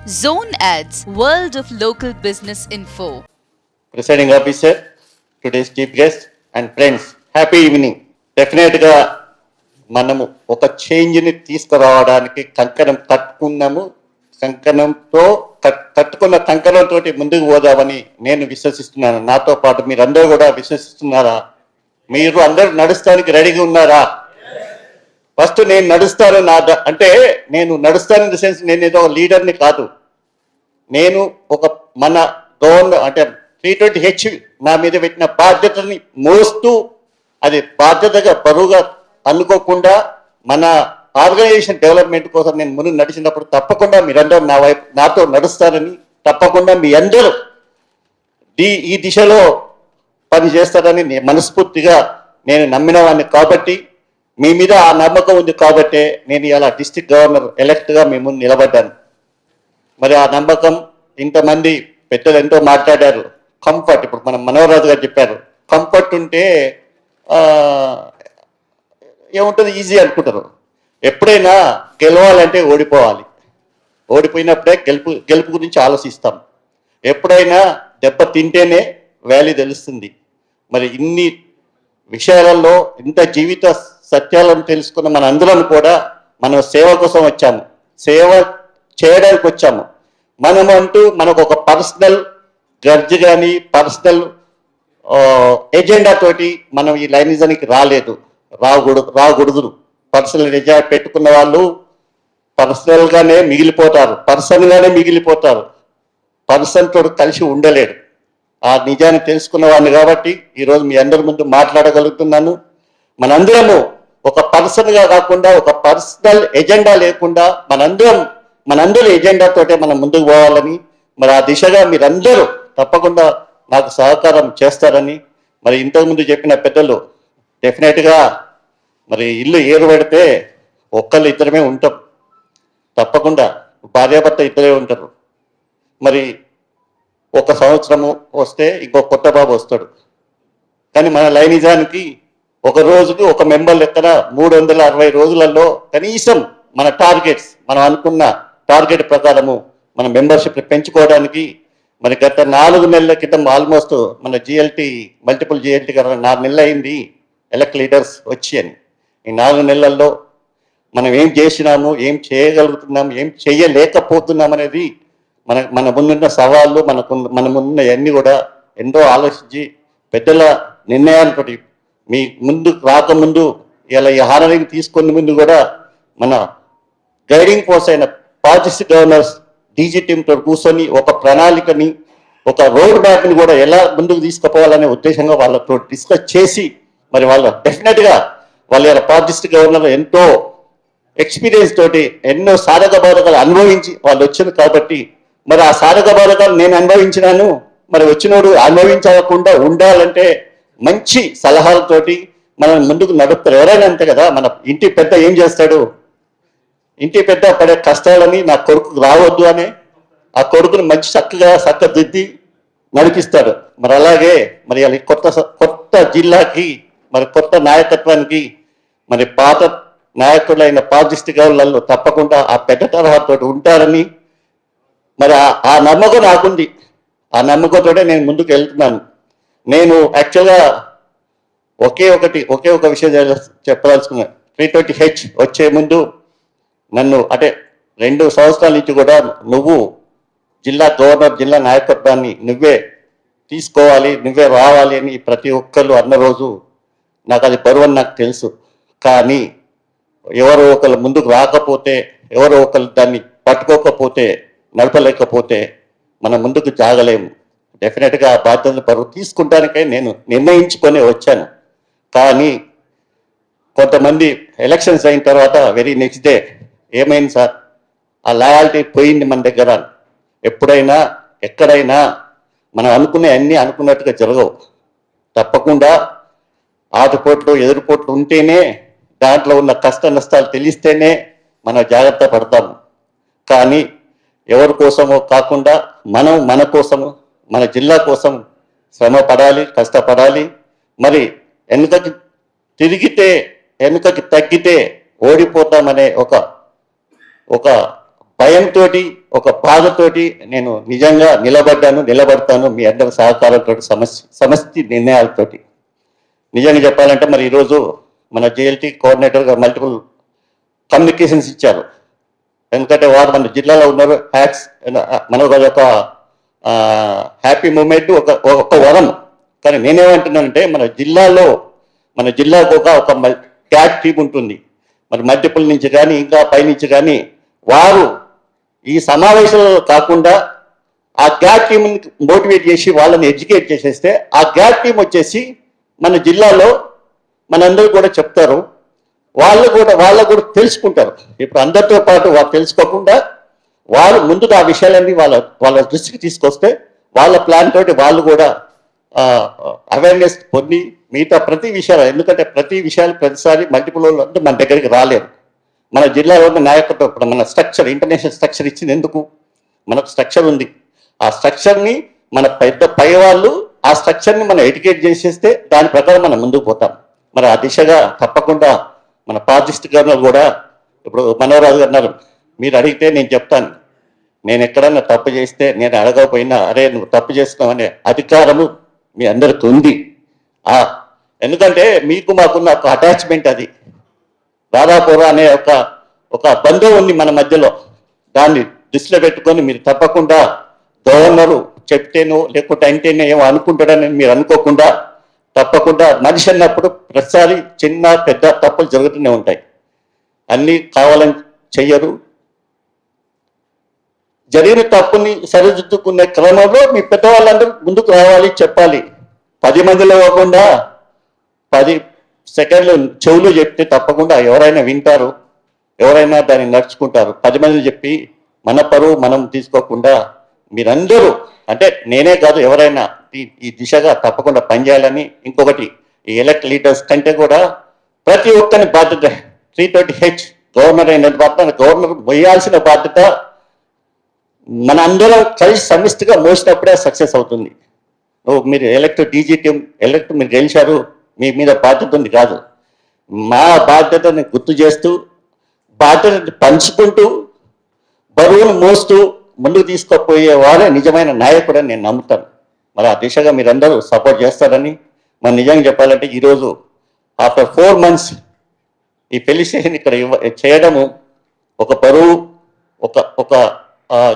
Zone Ads, World of Local Business Info. Presiding officer, today's chief guest and friends, happy evening. డెఫినెట్గా మనము ఒక చేంజ్ని తీసుకురావడానికి కంకణం కట్టుకున్నాము. కట్టుకున్న కంకణంతో ముందుకు పోదామని నేను విశ్వసిస్తున్నాను. నాతో పాటు మీరందరూ కూడా విశ్వసిస్తున్నారా? మీరు అందరూ నడుస్తానికి రెడీగా ఉన్నారా? ఫస్ట్ నేను నడుస్తాను అంటే నేను నడుస్తాను ఇన్ ద సెన్స్ నేను ఏదో లీడర్ని కాదు. నేను ఒక మన గవర్నర్ అంటే 320H నా మీద పెట్టిన బాధ్యతని మోస్తూ అది బాధ్యతగా బరువుగా అనుకోకుండా మన ఆర్గనైజేషన్ డెవలప్మెంట్ కోసం నేను ముందు నడిచినప్పుడు తప్పకుండా మీరందరూ నాతో నడుస్తారని, తప్పకుండా మీ అందరూ ఈ దిశలో పని చేస్తారని మనస్ఫూర్తిగా నేను నమ్మిన వాడిని. కాబట్టి మీ మీద ఆ నమ్మకం ఉంది కాబట్టే నేను ఇలా డిస్ట్రిక్ట్ గవర్నర్ ఎలక్ట్గా మీ ముందు నిలబడ్డాను. మరి ఆ నమ్మకం ఇంతమంది పెద్దలు ఎంతో మాట్లాడారు. కంఫర్ట్, ఇప్పుడు మనం మనోహరాజు గారు చెప్పారు, కంఫర్ట్ ఉంటే ఏముంటుంది, ఈజీ అనుకుంటారు. ఎప్పుడైనా గెలవాలంటే ఓడిపోవాలి. ఓడిపోయినప్పుడే గెలుపు గురించి ఆలోచిస్తాం. ఎప్పుడైనా దెబ్బ తింటేనే వాల్యూ తెలుస్తుంది. మరి ఇన్ని విషయాలలో ఇంత జీవిత సత్యాలను తెలుసుకున్న మన అందరం కూడా మనం సేవ కోసం వచ్చాము, సేవ చేయడానికి వచ్చాము. మనకు ఒక పర్సనల్ గర్జ్ కానీ పర్సనల్ ఎజెండా తోటి మనం ఈ లైనిజానికి రాకూడదు. పర్సనల్ ఎజెండా పెట్టుకున్న వాళ్ళు పర్సనల్గానే మిగిలిపోతారు, పర్సన్ తోటి కలిసి ఉండలేడు. ఆ నిజాన్ని తెలుసుకున్న వాడిని కాబట్టి ఈరోజు మీ అందరి ముందు మాట్లాడగలుగుతున్నాను. మనందరము ఒక పర్సన్గా కాకుండా, ఒక పర్సనల్ ఎజెండా లేకుండా మనందరి ఎజెండాతోటే మనం ముందుకు పోవాలని, మరి ఆ దిశగా మీరందరూ తప్పకుండా నాకు సహకారం చేస్తారని, మరి ఇంతకుముందు చెప్పిన పెద్దలు డెఫినెట్గా మరి ఇల్లు ఏరు పెడితే ఒక్కళ్ళు ఇద్దరమే ఉంటాం, తప్పకుండా భార్యాభర్త ఇద్దరే ఉంటారు. మరి ఒక సంవత్సరము వస్తే ఇంకో కొత్త బాబు వస్తాడు. కానీ మన లైనిజానికి ఒక రోజుకి ఒక మెంబర్ లెక్కన 360 రోజులలో కనీసం మన టార్గెట్స్, మనం అనుకున్న టార్గెట్ ప్రకారము మన మెంబర్షిప్ పెంచుకోవడానికి మరి గత 4 నెలల క్రితం ఆల్మోస్ట్ మన మల్టిపుల్ జిఎల్టీ గారు 4 నెలలు అయింది ఎలక్ట్ లీడర్స్ వచ్చి అని. ఈ 4 నెలల్లో మనం ఏం చేసినాము, ఏం చేయగలుగుతున్నాము, ఏం చేయలేకపోతున్నాం అనేది మన ముందున్న సవాళ్ళు, మన ముందున్న అన్నీ కూడా ఎంతో ఆలోచించి పెద్దల నిర్ణయాలతో మీ ముందు రాకముందు ఇలా ఈ హానరింగ్ తీసుకునే ముందు కూడా మన గైడింగ్ ఫోర్స్ అయిన పాజిస్ట్ గవర్నర్స్ డీజీ టీంతో కూర్చొని ఒక ప్రణాళికని, ఒక రోడ్ మ్యాప్ని కూడా ఎలా ముందుకు తీసుకుపోవాలనే ఉద్దేశంగా వాళ్ళతో డిస్కస్ చేసి మరి వాళ్ళు డెఫినెట్గా వాళ్ళ పాజిస్ట్ గవర్నర్ ఎంతో ఎక్స్పీరియన్స్ తోటి ఎన్నో సాధక బాధకాలు అనుభవించి వాళ్ళు వచ్చారు. కాబట్టి మరి ఆ సాధక బాధకాలు నేను అనుభవించినాను, మరి వచ్చినోడు అనుభవించకుండా ఉండాలంటే మంచి సలహాలతోటి మనం ముందుకు నడుపుతారు. ఎవరైనా అంతే కదా, మన ఇంటి పెద్ద ఏం చేస్తాడు, ఇంటి పెద్ద పడే కష్టాలని నా కొడుకు రావద్దు అని ఆ కొడుకుని మంచి చక్కదిద్ది నడిపిస్తాడు. మరి అలాగే మరి అది కొత్త జిల్లాకి, మరి కొత్త నాయకత్వానికి మరి పాత నాయకులైన పాజిస్ట్ గవర్నర్లు తప్పకుండా ఆ పెద్ద తరహాతో ఉంటారని మరి ఆ నమ్మకం నాకుంది. ఆ నమ్మకంతో నేను ముందుకు వెళ్తున్నాను. నేను యాక్చువల్గా ఒకే ఒక విషయం చెప్పదలుచుకున్నాను. 320H వచ్చే ముందు నన్ను అంటే 2 సంవత్సరాల నుంచి కూడా నువ్వు జిల్లా గవర్నర్, జిల్లా నాయకత్వాన్ని నువ్వే తీసుకోవాలి, నువ్వే రావాలి అని ప్రతి ఒక్కళ్ళు అన్న రోజు నాకు అది బరువు అని నాకు తెలుసు. కానీ ఎవరో ఒకరు ముందుకు రాకపోతే, ఎవరో ఒకరు దాన్ని పట్టుకోకపోతే, నడపలేకపోతే మనం ముందుకు జాగలేము. డెఫినెట్గా ఆ బాధ్యతలు బరువు తీసుకుంటానికై నేను నిర్ణయించుకొని వచ్చాను. కానీ కొంతమంది ఎలక్షన్స్ అయిన తర్వాత వెరీ నెక్స్ట్ డే ఏమైంది సార్, ఆ లాయాలిటీ పోయింది మన దగ్గర. ఎప్పుడైనా ఎక్కడైనా మనం అన్నీ అనుకున్నట్టుగా జరగవు. తప్పకుండా ఆటుపోట్లు ఎదురుపోట్లు ఉంటేనే, దాంట్లో ఉన్న కష్ట నష్టాలు తెలిస్తేనే మనం జాగ్రత్త పడతాము. కానీ ఎవరి కోసమో కాకుండా మన కోసము, మన జిల్లా కోసం శ్రమ పడాలి, కష్టపడాలి. మరి వెనుకకి తగ్గితే ఓడిపోతామనే ఒక భయంతో ఒక బాధతోటి నేను నిజంగా నిలబడతాను మీ అందరి సహకారంతో సమస్తి నిర్ణయాలతోటి. నిజంగా చెప్పాలంటే మరి ఈరోజు మన జేఎల్టీ కోఆర్డినేటర్గా మల్టిపుల్ కమ్యూనికేషన్స్ ఇచ్చారు. ఎందుకంటే వారు మన జిల్లాలో ఉన్నారు. మనకు ఒక హ్యాపీ మూమెంట్, ఒక వరం. కానీ నేనేమంటున్నానంటే మన జిల్లాకు ఒక క్యాట్ టీం ఉంటుంది. మరి మల్టిపుల్ నుంచి కానీ ఇంకా పైనుంచి కానీ వారు ఈ సమావేశంలో కాకుండా ఆ గ్యాప్ టీంని మోటివేట్ చేసి వాళ్ళని ఎడ్యుకేట్ చేసేస్తే ఆ గ్యాప్ టీం వచ్చేసి మన జిల్లాలో మనందరూ కూడా చెప్తారు. వాళ్ళు కూడా తెలుసుకుంటారు. ఇప్పుడు అందరితో పాటు వారు తెలుసుకోకుండా వాళ్ళు ముందుగా ఆ విషయాలన్నీ వాళ్ళ దృష్టికి తీసుకొస్తే వాళ్ళ ప్లాన్ తోటి వాళ్ళు కూడా అవేర్నెస్ పొంది మిగతా ప్రతి విషయాలు, ఎందుకంటే ప్రతి విషయాలు ప్రతిసారి మల్టిపుల్ అంటే మన దగ్గరికి రాలేరు. మన జిల్లాలో ఉన్న నాయకత్వం ఇప్పుడు మన స్ట్రక్చర్, ఇంటర్నేషనల్ స్ట్రక్చర్ ఇచ్చింది ఎందుకు? మనకు స్ట్రక్చర్ ఉంది. ఆ స్ట్రక్చర్ని మన పై వాళ్ళు ఆ స్ట్రక్చర్ని మనం ఎడ్యుకేట్ చేసేస్తే దాని ప్రకారం మనం ముందుకు పోతాం. మరి ఆ దిశగా తప్పకుండా మన పార్టిస్ట్ గవర్నర్ కూడా ఇప్పుడు మనోహరాజు గారు అన్నారు, మీరు అడిగితే నేను చెప్తాను. నేను ఎక్కడన్నా తప్పు చేస్తే నేను అడగకపోయినా అరే నువ్వు తప్పు చేస్తున్నావు అనే అధికారము మీ అందరికి ఉంది. ఎందుకంటే మీకు మాకున్న ఒక అటాచ్మెంట్ అది. రాధాపుర అనే ఒక బంధం ఉంది మన మధ్యలో. దాన్ని దృష్టిలో పెట్టుకొని మీరు తప్పకుండా గవర్నరు చెప్తేనో లేకుంటే అంటేనే ఏమో అనుకుంటాడని మీరు అనుకోకుండా తప్పకుండా మనిషి అన్నప్పుడు ప్రతిసారి చిన్న పెద్ద తప్పులు జరుగుతూనే ఉంటాయి. అన్నీ కావాలని చెయ్యరు. జరిగిన తప్పుని సరిదిద్దుకునే క్రమంలో మీ పెద్దవాళ్ళందరూ ముందుకు రావాలి, చెప్పాలి. 10 మందిలో కాకుండా 10 సెకండ్లు చెవులు చెప్తే తప్పకుండా ఎవరైనా వింటారు, ఎవరైనా దాన్ని నడుచుకుంటారు. 10 మంది చెప్పి మన పరువు మనం తీసుకోకుండా మీరందరూ, అంటే నేనే కాదు ఎవరైనా ఈ దిశగా తప్పకుండా పనిచేయాలని. ఇంకొకటి, ఈ ఎలక్ట్ లీడర్స్ కంటే కూడా ప్రతి ఒక్కరి బాధ్యత 330H గవర్నర్ అయిన బాధ్యత, గవర్నర్ మొయ్యాల్సిన బాధ్యత మన అందరం కలిసి సమిష్టిగా మోసినప్పుడే సక్సెస్ అవుతుంది. మీరు డీజీ టీం మీరు గెలిచారు, మీ మీద బాధ్యత ఉంది కాదు. మా బాధ్యతని గుర్తు చేస్తూ బాధ్యతని పంచుకుంటూ బరువును మోస్తూ ముందుకు తీసుకుపోయే వారే నిజమైన నాయకుడని నేను నమ్ముతాను. మరి ఆ దిశగా మీరందరూ సపోర్ట్ చేస్తారని. మరి నిజంగా చెప్పాలంటే ఈరోజు ఆఫ్టర్ 4 months ఈ పెళ్లి స్టేషన్ ఇక్కడ చేయడము ఒక బరువు, ఒక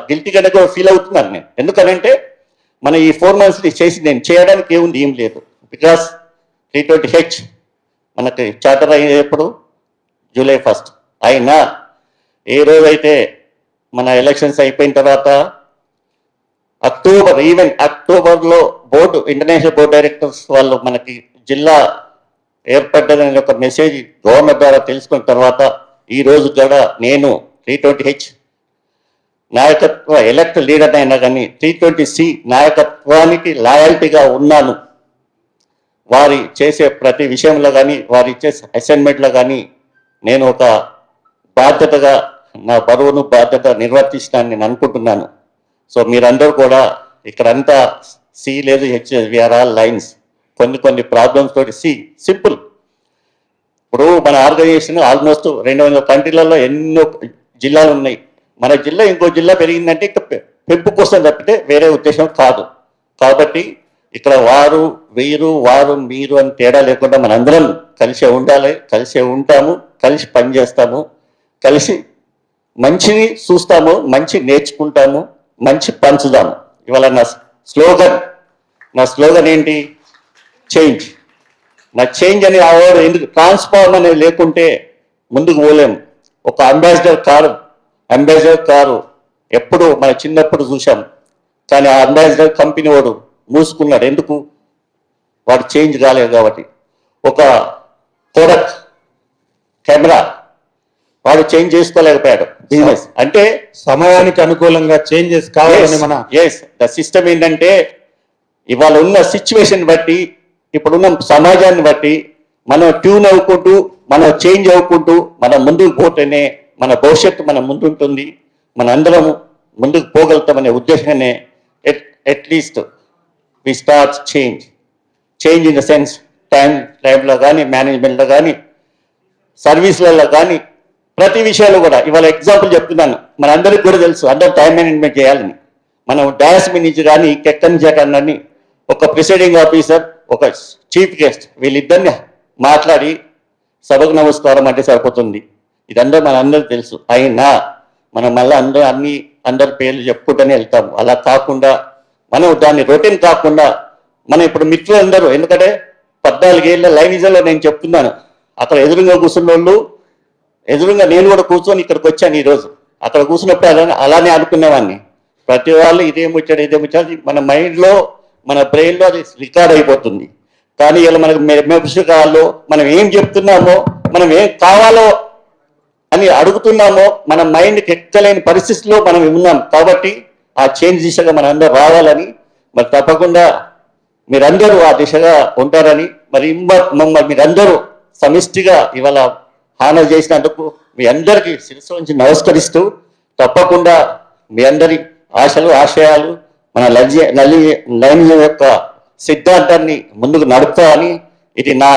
గిల్టీగానే కూడా ఫీల్ అవుతున్నాను నేను. ఎందుకనంటే మన ఈ 4 months చేసి నేను చేయడానికి ఏముంది, ఏం లేదు. బికాస్ 320H మనకి చార్టర్ అయ్యేప్పుడు July 1st అయినా ఏ రోజైతే మన ఎలక్షన్స్ అయిపోయిన తర్వాత అక్టోబర్లో ఇంటర్నేషనల్ బోర్డు డైరెక్టర్స్ వాళ్ళు మనకి జిల్లా ఏర్పడ్డదని ఒక మెసేజ్ గవర్నర్ ద్వారా తెలుసుకున్న తర్వాత ఈ రోజు కూడా నేను 320H నాయకత్వ ఎలక్ట్ లీడర్ అయినా కానీ 320C నాయకత్వానికి లాయల్టీగా ఉన్నాను. వారి చేసే ప్రతి విషయంలో కానీ వారి ఇచ్చే అసైన్మెంట్లో కానీ నేను ఒక బాధ్యతగా నా బరువును బాధ్యత నిర్వర్తిస్తానని నేను అనుకుంటున్నాను. సో మీరందరూ కూడా ఇక్కడంతా సి లేదు హెచ్, విఆర్ ఆల్ లైన్స్. కొన్ని ప్రాబ్లమ్స్ తోటి సింపుల్. ఇప్పుడు మన ఆర్గనైజేషన్ ఆల్మోస్ట్ 200 కంట్రీలలో ఎన్నో జిల్లాలు ఉన్నాయి. మన జిల్లా ఇంకో జిల్లా పెరిగిందంటే ఇక పెంపు కోసం తప్పితే వేరే ఉద్దేశం కాదు. కాబట్టి ఇక్కడ వారు మీరు అని తేడా లేకుండా మనందరం కలిసే ఉండాలి, కలిసే ఉంటాము, కలిసి పనిచేస్తాము, కలిసి మంచిని చూస్తాము, మంచి నేర్చుకుంటాము, మంచి పంచుదాము. ఇవాళ నా స్లోగన్ ఏంటి? చేంజ్. నా చేంజ్ అనే అవార్డు ఎందుకు? ట్రాన్స్ఫార్మ్ అనేది లేకుంటే ముందుకు పోలేము. ఒక అంబాసిడర్ కారు ఎప్పుడు మన చిన్నప్పుడు చూసాం, కానీ ఆ అంబాసిడర్ కంపెనీ వాడు మూసుకున్నాడు. ఎందుకు? వాడు చేంజ్ కాలేదు కాబట్టి. ఒక కోడక్ కెమెరా వాడు చేంజ్ చేసుకోలేకపోయాడు. బిజినెస్ అంటే సమయానికి అనుకూలంగా చేంజెస్ కావాలని మన ద సిస్టమ్ ఏంటంటే ఇవాళ ఉన్న సిచ్యువేషన్ బట్టి, ఇప్పుడున్న సమాజాన్ని బట్టి మనం ట్యూన్ అవ్వుకుంటూ, మనం చేంజ్ అవ్వుకుంటూ మనం ముందుకు పోతేనే మన భవిష్యత్తు మన ముందుంటుంది, మన అందరం ముందుకు పోగలుగుతామనే ఉద్దేశంగానే at least we start change in the sense టైంలో కానీ, మేనేజ్మెంట్లో కానీ, సర్వీస్లలో కానీ ప్రతి విషయాలు కూడా ఇవాళ ఎగ్జాంపుల్ చెప్తున్నాను, మనందరికీ కూడా తెలుసు అందరూ టైం మేనేజ్మెంట్ చేయాలని. మనం డాష్ మీ నుంచి కానీ ఎక్కడి నుంచి కానీ ఒక ప్రిసైడింగ్ ఆఫీసర్, ఒక చీఫ్ గెస్ట్ వీళ్ళిద్దరిని మాట్లాడి సభకు నమస్కారం అంటే సరిపోతుంది. ఇదంతా మనందరికీ తెలుసు. అయినా మనం మళ్ళీ అందరి పేర్లు చెప్పుకుంటూనే వెళ్తాము. అలా కాకుండా మనం దాన్ని రొటీన్ కాకుండా మనం ఇప్పుడు మిత్రులందరూ, ఎందుకంటే 14 ఏళ్ళ లైనిజంలో నేను చెప్తున్నాను, అక్కడ ఎదురుగా కూర్చున్న వాళ్ళు ఎదురుగా నేను కూడా కూర్చొని ఇక్కడికి వచ్చాను ఈరోజు. అక్కడ కూర్చున్నప్పుడు అలానే అనుకునేవాడిని. ప్రతి వాళ్ళు ఇదేముచ్చాడు మన మైండ్లో మన బ్రెయిన్లో అది రికార్డ్ అయిపోతుంది. కానీ ఇలా మనకు మెమరీ మనం ఏం చెప్తున్నామో, మనం ఏం కావాలో అని అడుగుతున్నామో, మన మైండ్కి ఎక్కలేని పరిస్థితిలో మనం ఉన్నాం. కాబట్టి ఆ చేంజ్ దిశగా మన అందరూ రావాలని, మరి తప్పకుండా మీరందరూ ఆ దిశగా ఉంటారని, మరి మీరందరూ సమిష్టిగా ఇవాళ హానర్ చేసినందుకు మీ అందరికీ శిరస్సు నుంచి నమస్కరిస్తూ, తప్పకుండా మీ అందరి ఆశలు ఆశయాలు మన లైనిజం యొక్క సిద్ధాంతాన్ని ముందుకు నడుపుతామని, ఇది నా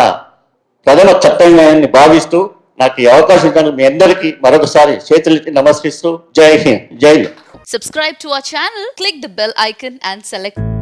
ప్రథమ కర్తవ్యాన్ని భావిస్తూ నాకు ఈ అవకాశం ఇచ్చినందుకు మీ అందరికీ మరొకసారి చేతులెత్తి నమస్కరిస్తూ జై హింద్, జై Hind. Subscribe to our channel, click the bell icon and select